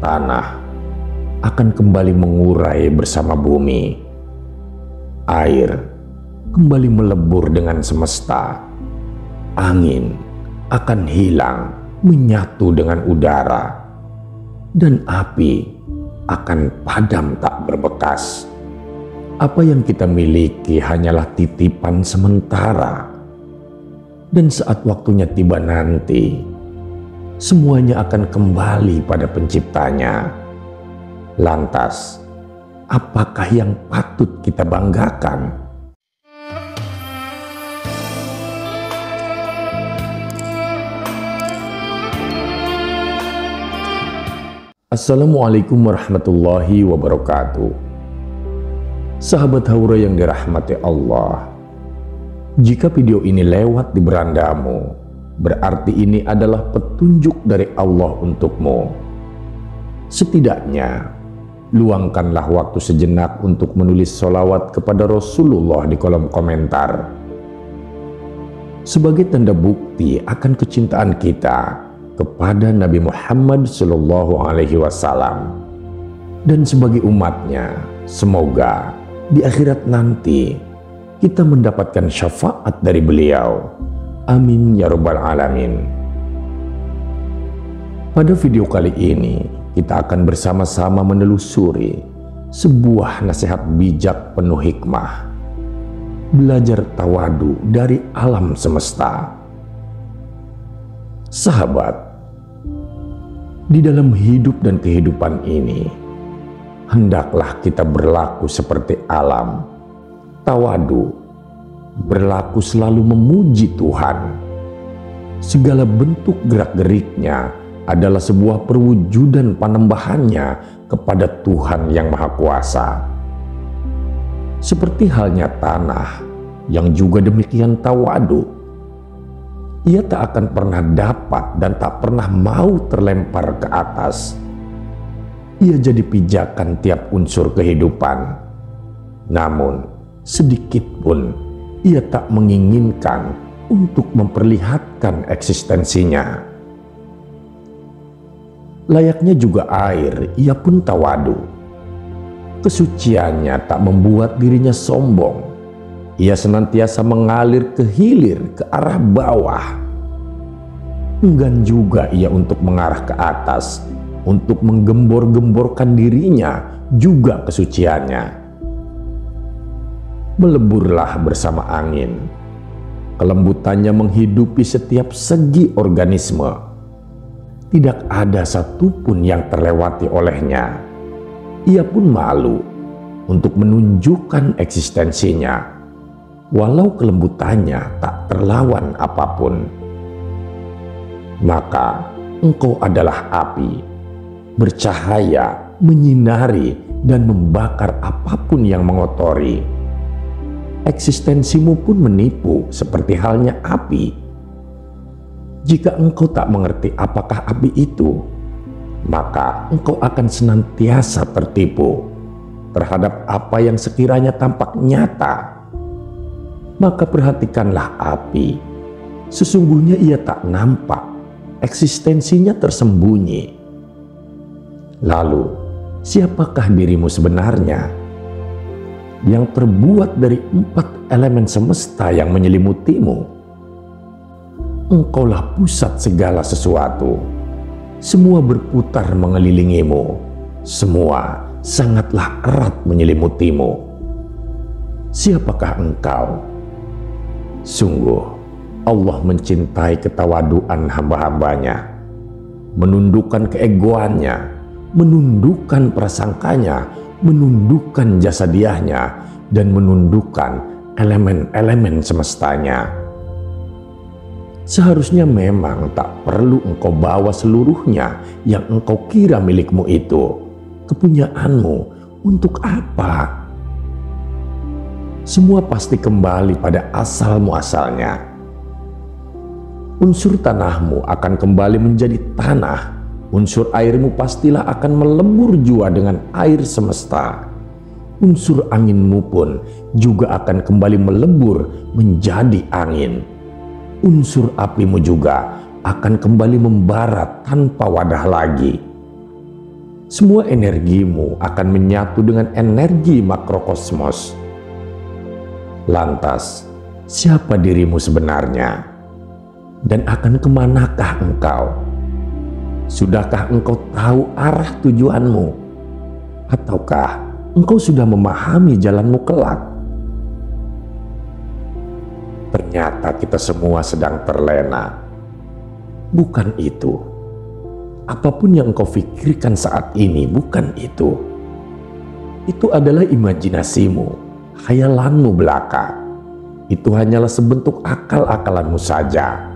tanah akan kembali mengurai bersama bumi. Air kembali melebur dengan semesta. Angin akan hilang menyatu dengan udara. Dan api akan padam tak berbekas. Apa yang kita miliki hanyalah titipan sementara. Dan saat waktunya tiba nanti, semuanya akan kembali pada penciptanya. Lantas, apakah yang patut kita banggakan? Assalamualaikum warahmatullahi wabarakatuh. Sahabat Haura yang dirahmati Allah, jika video ini lewat di berandamu, berarti ini adalah petunjuk dari Allah untukmu. Setidaknya, luangkanlah waktu sejenak untuk menulis sholawat kepada Rasulullah di kolom komentar. Sebagai tanda bukti akan kecintaan kita kepada Nabi Muhammad SAW. Dan sebagai umatnya, semoga di akhirat nanti kita mendapatkan syafaat dari beliau. Amin ya rabbal alamin. Pada video kali ini, kita akan bersama-sama menelusuri sebuah nasihat bijak penuh hikmah. Belajar tawadu dari alam semesta. Sahabat, di dalam hidup dan kehidupan ini, hendaklah kita berlaku seperti alam. Tawadu, berlaku selalu memuji Tuhan. Segala bentuk gerak-geriknya adalah sebuah perwujudan panembahannya kepada Tuhan yang Maha Kuasa. Seperti halnya tanah yang juga demikian tawadu. Ia tak akan pernah dapat dan tak pernah mau terlempar ke atas. Ia jadi pijakan tiap unsur kehidupan. Namun, sedikit pun ia tak menginginkan untuk memperlihatkan eksistensinya. Layaknya juga air, ia pun tawadu. Kesuciannya tak membuat dirinya sombong. Ia senantiasa mengalir ke hilir, ke arah bawah. Enggan juga ia untuk mengarah ke atas, untuk menggembor-gemborkan dirinya, juga kesuciannya. Meleburlah bersama angin. Kelembutannya menghidupi setiap segi organisme. Tidak ada satupun yang terlewati olehnya. Ia pun malu untuk menunjukkan eksistensinya, walau kelembutannya tak terlawan apapun. Maka engkau adalah api, bercahaya, menyinari, dan membakar apapun yang mengotori. Eksistensimu pun menipu seperti halnya api. Jika engkau tak mengerti apakah api itu, maka engkau akan senantiasa tertipu terhadap apa yang sekiranya tampak nyata. Maka perhatikanlah api. Sesungguhnya ia tak nampak, eksistensinya tersembunyi. Lalu, siapakah dirimu sebenarnya? Yang terbuat dari 4 elemen semesta yang menyelimutimu. Engkaulah pusat segala sesuatu. Semua berputar mengelilingimu. Semua sangatlah erat menyelimutimu. Siapakah engkau? Sungguh, Allah mencintai ketawaduan hamba-hambanya. Menundukkan keegoannya, menundukkan prasangkanya, menundukkan jasadiahnya, dan menundukkan elemen-elemen semestanya. Seharusnya memang tak perlu engkau bawa seluruhnya yang engkau kira milikmu itu. Kepunyaanmu untuk apa? Semua pasti kembali pada asal muasalnya. Unsur tanahmu akan kembali menjadi tanah. Unsur airmu pastilah akan melebur jua dengan air semesta. Unsur anginmu pun juga akan kembali melebur menjadi angin. Unsur apimu juga akan kembali membara tanpa wadah lagi. semua energimu akan menyatu dengan energi makrokosmos. Lantas, siapa dirimu sebenarnya? Dan akan kemanakah engkau? Sudahkah engkau tahu arah tujuanmu? Ataukah engkau sudah memahami jalanmu kelak? Ternyata kita semua sedang terlena. Bukan itu. Apapun yang engkau pikirkan saat ini, bukan itu. Itu adalah imajinasimu, khayalanmu belaka. Itu hanyalah sebentuk akal-akalanmu saja.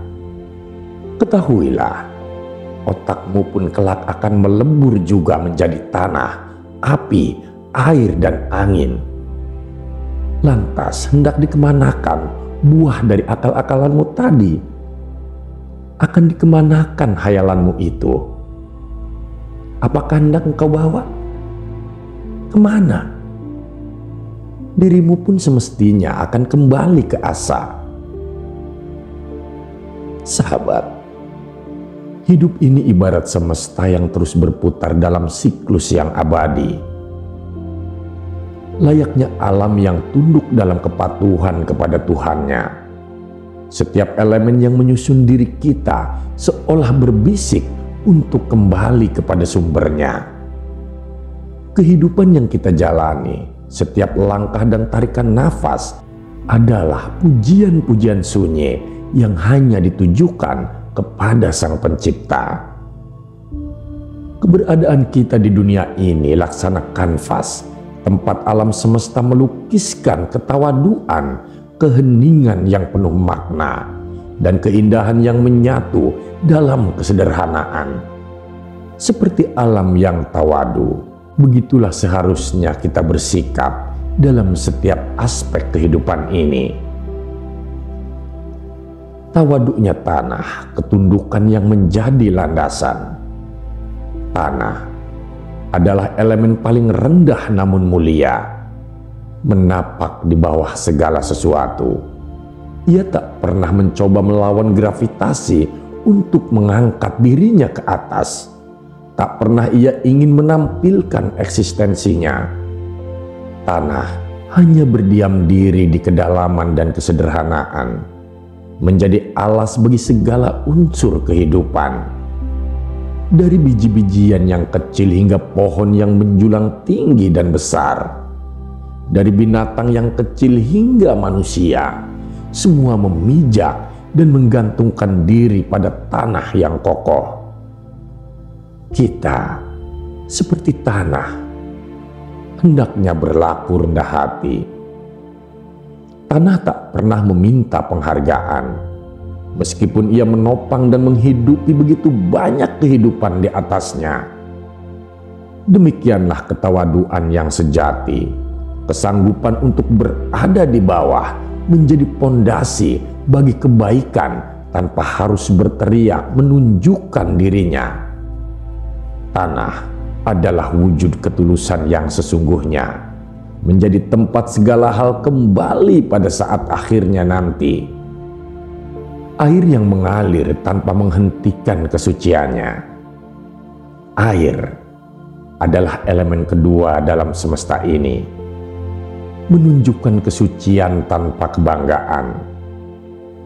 Ketahuilah, otakmu pun kelak akan melebur juga menjadi tanah, api, air, dan angin. Lantas hendak dikemanakan buah dari akal-akalanmu tadi? Akan dikemanakan hayalanmu itu? Apakah hendak engkau bawa? Kemana? Dirimu pun semestinya akan kembali ke asa. Sahabat, hidup ini ibarat semesta yang terus berputar dalam siklus yang abadi. Layaknya alam yang tunduk dalam kepatuhan kepada Tuhannya. Setiap elemen yang menyusun diri kita seolah berbisik untuk kembali kepada sumbernya. Kehidupan yang kita jalani, setiap langkah dan tarikan nafas adalah pujian-pujian sunyi yang hanya ditujukan kepada Sang Pencipta. Keberadaan kita di dunia ini laksana kanvas, tempat alam semesta melukiskan ketawaduan, keheningan yang penuh makna, dan keindahan yang menyatu dalam kesederhanaan. Seperti alam yang tawadu, begitulah seharusnya kita bersikap dalam setiap aspek kehidupan ini. Tawaduknya tanah, ketundukan yang menjadi landasan. Tanah adalah elemen paling rendah namun mulia, menapak di bawah segala sesuatu. Ia tak pernah mencoba melawan gravitasi untuk mengangkat dirinya ke atas. Tak pernah ia ingin menampilkan eksistensinya. Tanah hanya berdiam diri di kedalaman dan kesederhanaan, menjadi alas bagi segala unsur kehidupan. Dari biji-bijian yang kecil hingga pohon yang menjulang tinggi dan besar. Dari binatang yang kecil hingga manusia, semua memijak dan menggantungkan diri pada tanah yang kokoh. Kita seperti tanah, hendaknya berlaku rendah hati. Tanah tak pernah meminta penghargaan, meskipun ia menopang dan menghidupi begitu banyak kehidupan di atasnya. Demikianlah ketawaduan yang sejati, kesanggupan untuk berada di bawah menjadi pondasi bagi kebaikan tanpa harus berteriak menunjukkan dirinya. Tanah adalah wujud ketulusan yang sesungguhnya, menjadi tempat segala hal kembali pada saat akhirnya nanti. Air yang mengalir tanpa menghentikan kesuciannya. Air adalah elemen kedua dalam semesta ini, menunjukkan kesucian tanpa kebanggaan.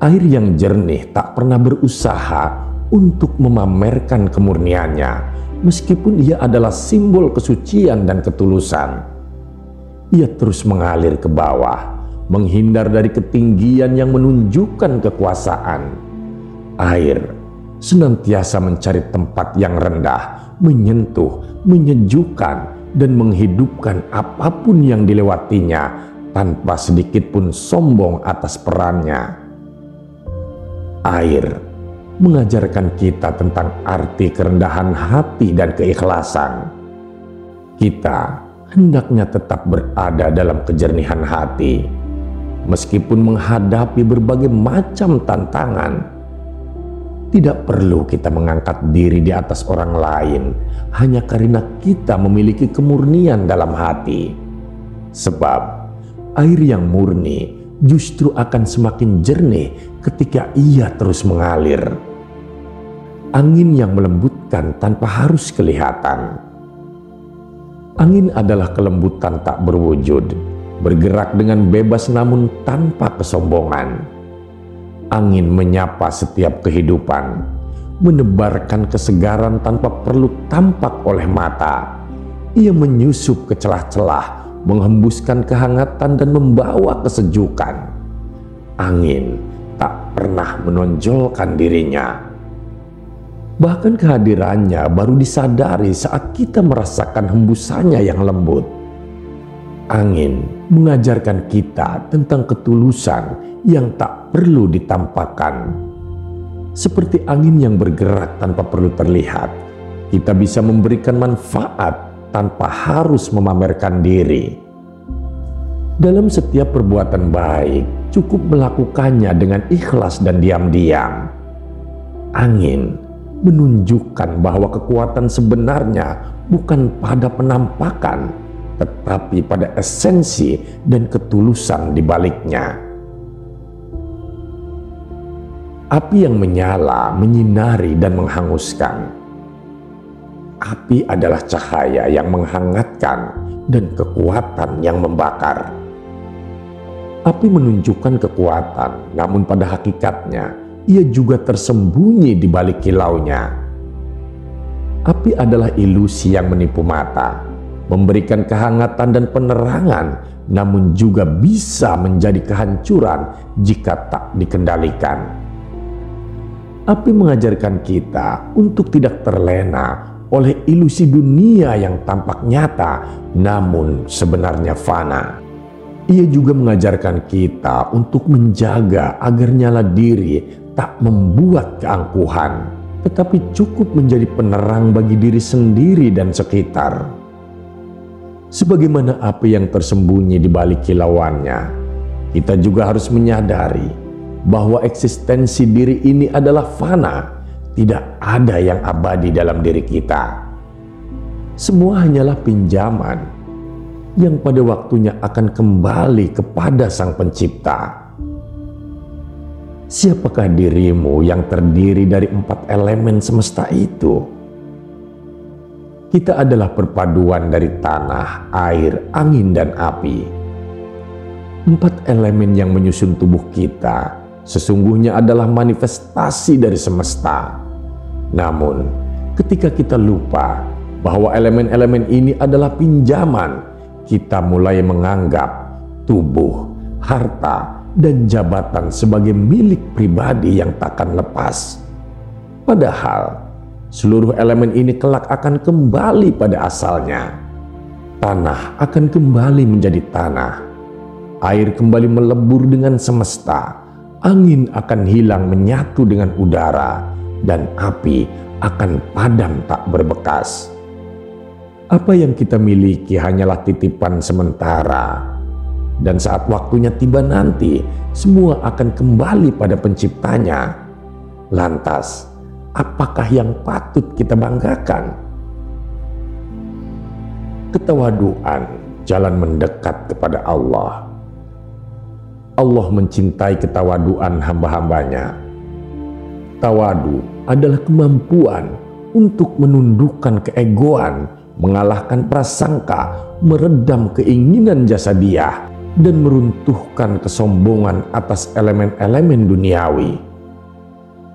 Air yang jernih tak pernah berusaha untuk memamerkan kemurniannya, meskipun ia adalah simbol kesucian dan ketulusan. Ia terus mengalir ke bawah, menghindar dari ketinggian yang menunjukkan kekuasaan. Air senantiasa mencari tempat yang rendah, menyentuh, menyejukkan, dan menghidupkan apapun yang dilewatinya tanpa sedikit pun sombong atas perannya. Air mengajarkan kita tentang arti kerendahan hati dan keikhlasan. Kita hendaknya tetap berada dalam kejernihan hati, meskipun menghadapi berbagai macam tantangan. Tidak perlu kita mengangkat diri di atas orang lain hanya karena kita memiliki kemurnian dalam hati. Sebab air yang murni justru akan semakin jernih ketika ia terus mengalir. Angin yang melembutkan tanpa harus kelihatan. Angin adalah kelembutan tak berwujud, bergerak dengan bebas namun tanpa kesombongan. Angin menyapa setiap kehidupan, menebarkan kesegaran tanpa perlu tampak oleh mata. Ia menyusup ke celah-celah, menghembuskan kehangatan dan membawa kesejukan. Angin tak pernah menonjolkan dirinya. Bahkan kehadirannya baru disadari saat kita merasakan hembusannya yang lembut. Angin mengajarkan kita tentang ketulusan yang tak perlu ditampakkan. Seperti angin yang bergerak tanpa perlu terlihat, kita bisa memberikan manfaat tanpa harus memamerkan diri. Dalam setiap perbuatan baik, cukup melakukannya dengan ikhlas dan diam-diam. Angin menunjukkan bahwa kekuatan sebenarnya bukan pada penampakan, tetapi pada esensi dan ketulusan di baliknya. Api yang menyala, menyinari dan menghanguskan. Api adalah cahaya yang menghangatkan dan kekuatan yang membakar. Api menunjukkan kekuatan, namun pada hakikatnya ia juga tersembunyi di balik kilaunya. Api adalah ilusi yang menipu mata, memberikan kehangatan dan penerangan, namun juga bisa menjadi kehancuran jika tak dikendalikan. Api mengajarkan kita untuk tidak terlena oleh ilusi dunia yang tampak nyata namun sebenarnya fana. Ia juga mengajarkan kita untuk menjaga agar nyala diri tak membuat keangkuhan, tetapi cukup menjadi penerang bagi diri sendiri dan sekitar. Sebagaimana api yang tersembunyi di balik kilauannya, kita juga harus menyadari bahwa eksistensi diri ini adalah fana. Tidak ada yang abadi dalam diri kita. Semua hanyalah pinjaman yang pada waktunya akan kembali kepada Sang Pencipta. Siapakah dirimu yang terdiri dari 4 elemen semesta itu? Kita adalah perpaduan dari tanah, air, angin, dan api. 4 elemen yang menyusun tubuh kita sesungguhnya adalah manifestasi dari semesta. Namun, ketika kita lupa bahwa elemen-elemen ini adalah pinjaman, kita mulai menganggap tubuh, harta, dan jabatan sebagai milik pribadi yang takkan lepas. Padahal, seluruh elemen ini kelak akan kembali pada asalnya. Tanah akan kembali menjadi tanah. Air kembali melebur dengan semesta. Angin akan hilang menyatu dengan udara. Dan api akan padam tak berbekas. Apa yang kita miliki hanyalah titipan sementara, dan saat waktunya tiba nanti, semua akan kembali pada penciptanya. Lantas, apakah yang patut kita banggakan? Ketawaduan jalan mendekat kepada Allah. Allah mencintai ketawaduan hamba-hambanya. Tawadu adalah kemampuan untuk menundukkan keegoan, mengalahkan prasangka, meredam keinginan jasadiah, dan meruntuhkan kesombongan atas elemen-elemen duniawi.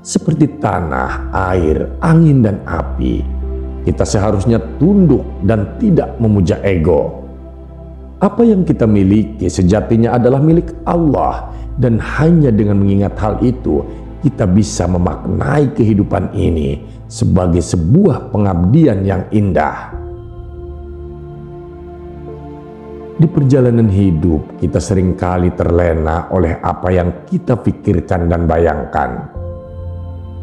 Seperti tanah, air, angin, dan api, kita seharusnya tunduk dan tidak memuja ego. Apa yang kita miliki sejatinya adalah milik Allah, dan hanya dengan mengingat hal itu, kita bisa memaknai kehidupan ini sebagai sebuah pengabdian yang indah. Di perjalanan hidup, kita seringkali terlena oleh apa yang kita pikirkan dan bayangkan.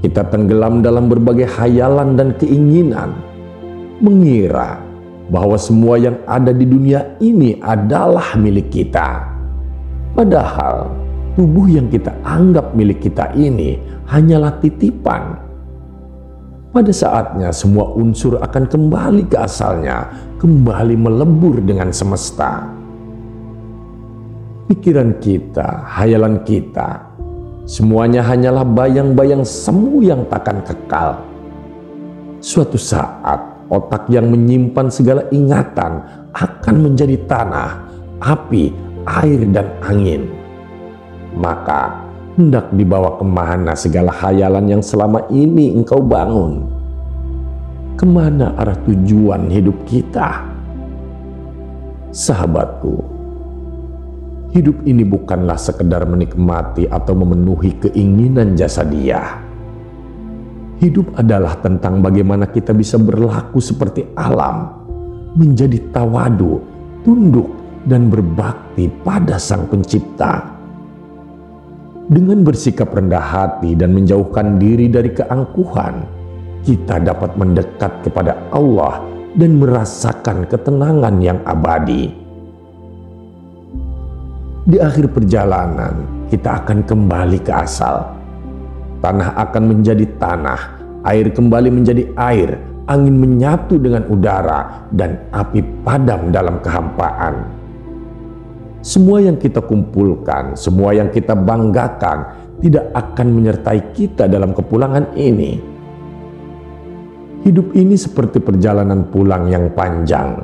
Kita tenggelam dalam berbagai hayalan dan keinginan, mengira bahwa semua yang ada di dunia ini adalah milik kita. Padahal, tubuh yang kita anggap milik kita ini hanyalah titipan. Pada saatnya semua unsur akan kembali ke asalnya, kembali melebur dengan semesta. Pikiran kita, hayalan kita, semuanya hanyalah bayang-bayang semu yang takkan kekal. Suatu saat otak yang menyimpan segala ingatan akan menjadi tanah, api, air, dan angin. Maka hendak dibawa kemana segala khayalan yang selama ini engkau bangun? Kemana arah tujuan hidup kita? Sahabatku, hidup ini bukanlah sekedar menikmati atau memenuhi keinginan jasadiah. Hidup adalah tentang bagaimana kita bisa berlaku seperti alam, menjadi tawadu, tunduk, dan berbakti pada Sang Pencipta. Dengan bersikap rendah hati dan menjauhkan diri dari keangkuhan, kita dapat mendekat kepada Allah dan merasakan ketenangan yang abadi. Di akhir perjalanan, kita akan kembali ke asal. Tanah akan menjadi tanah, air kembali menjadi air, angin menyatu dengan udara, dan api padam dalam kehampaan. Semua yang kita kumpulkan, semua yang kita banggakan, tidak akan menyertai kita dalam kepulangan ini. Hidup ini seperti perjalanan pulang yang panjang.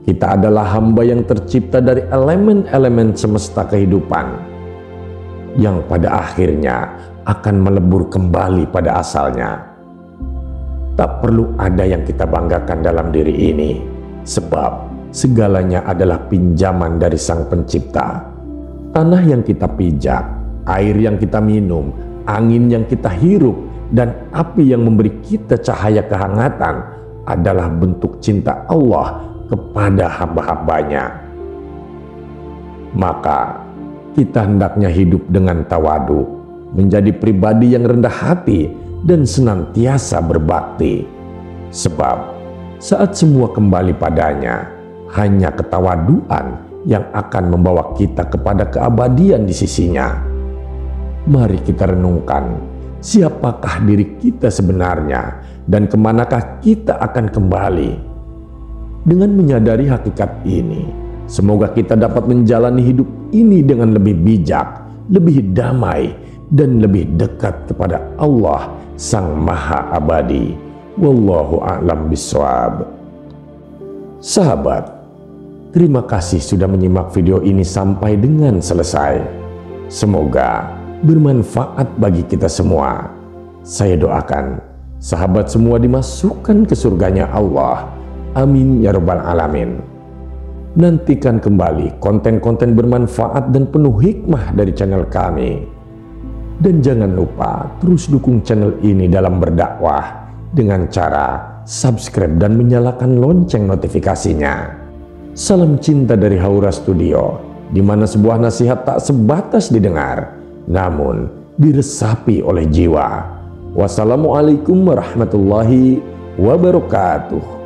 Kita adalah hamba yang tercipta dari elemen-elemen semesta kehidupan, yang pada akhirnya akan melebur kembali pada asalnya. Tak perlu ada yang kita banggakan dalam diri ini, sebab segalanya adalah pinjaman dari Sang Pencipta. Tanah yang kita pijak, air yang kita minum, angin yang kita hirup, dan api yang memberi kita cahaya kehangatan adalah bentuk cinta Allah kepada hamba-hambanya. Maka kita hendaknya hidup dengan tawadu, menjadi pribadi yang rendah hati dan senantiasa berbakti. Sebab saat semua kembali padanya, hanya ketawaduan yang akan membawa kita kepada keabadian di sisinya. Mari kita renungkan, siapakah diri kita sebenarnya dan kemanakah kita akan kembali. Dengan menyadari hakikat ini, semoga kita dapat menjalani hidup ini dengan lebih bijak, lebih damai, dan lebih dekat kepada Allah Sang Maha Abadi. Wallahu a'lam bishawab. Sahabat, terima kasih sudah menyimak video ini sampai dengan selesai. Semoga bermanfaat bagi kita semua. Saya doakan sahabat semua dimasukkan ke surganya Allah. Amin ya rabbal alamin. Nantikan kembali konten-konten bermanfaat dan penuh hikmah dari channel kami. Dan jangan lupa terus dukung channel ini dalam berdakwah dengan cara subscribe dan menyalakan lonceng notifikasinya. Salam cinta dari Haura Studio, di mana sebuah nasihat tak sebatas didengar, namun diresapi oleh jiwa. Wassalamualaikum warahmatullahi wabarakatuh.